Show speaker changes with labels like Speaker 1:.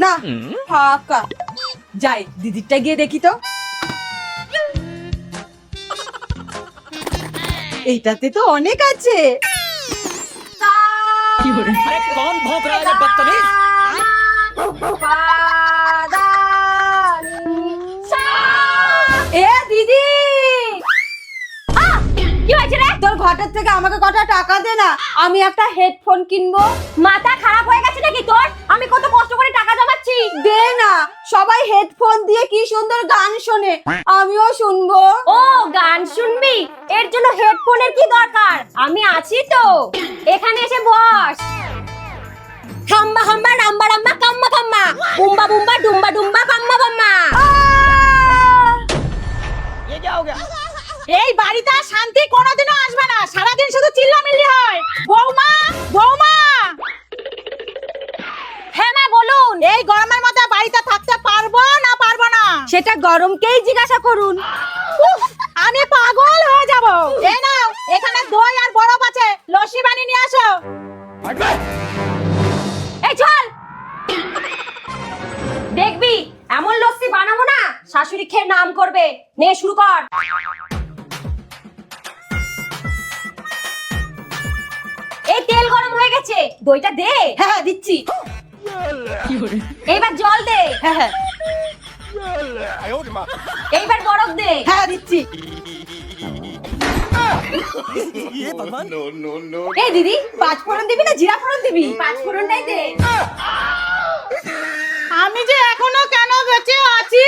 Speaker 1: না ফাঁকা। যাই দিদিরটা গিয়ে দেখি তো। এইটাতে তো অনেক আছে।
Speaker 2: अरे कौन भौंक रहा है बदतमीज?
Speaker 1: এ দিদি, কি হয়েছে রে? তোর ঘরের থেকে আমাকে কটা টাকা দে না, আমি একটা হেডফোন কিনবো।
Speaker 3: মাথা খারাপ হয়ে গেছে নাকি তোর? আমি কত কষ্ট করে টাকা জমাচ্ছি।
Speaker 1: দে না, সবাই হেডফোন দিয়ে কি সুন্দর গান শোনে, আমিও শুনবো।
Speaker 3: ও গান শুনবি? এর জন্য হেডফোনের কি দরকার? আমি আছি তো, এখানে এসে বস। হাম্বা হাম্বা রাম্বা রাম্বা কাম্মা কাম্মা, বুম্বা বুম্বা ডুম্বা ডুম্বা বাম্মা বাম্মা।
Speaker 2: ये क्या हो गया?
Speaker 1: এই বাড়িতে আর শান্তি কোনোদিনও আসবে না, সারাদিন শুধু চিল্লামিল্লি হয়। বৌমা, বৌমা।
Speaker 3: হ্যাঁ মা বলুন।
Speaker 1: এই গরমের মধ্যে বাড়িতে থাকতে পারবো না পারবো না?
Speaker 3: সেটা গরমকেই জিজ্ঞাসা করুন।
Speaker 1: উফ, আমি পাগল হয়ে যাব। এই নাও, এখানে দই আর বরফ আছে, লস্যি বানিয়ে নিয়ে আসো।
Speaker 2: हट बे!
Speaker 3: এই চল, দেখবি এমন লস্যি বানাবো না শাশুড়ি খেয়ে নাম করবে। নে শুরু কর। এই তেল গরম হয়ে গেছে, দইটা দে।
Speaker 1: হ্যাঁ দিচ্ছি।
Speaker 3: এইবার জল দে।
Speaker 1: হ্যাঁ,
Speaker 3: এইবার বরফ দে।
Speaker 1: হ্যাঁ দিচ্ছি।
Speaker 2: ये भगवान!
Speaker 1: এই দিদি, পাঁচ ফোড়ন দিবি না জিরা ফোড়ন দিবি?
Speaker 3: পাঁচ ফোড়নটাই দে।
Speaker 1: আমি যে এখনো কেন বেঁচে আছি?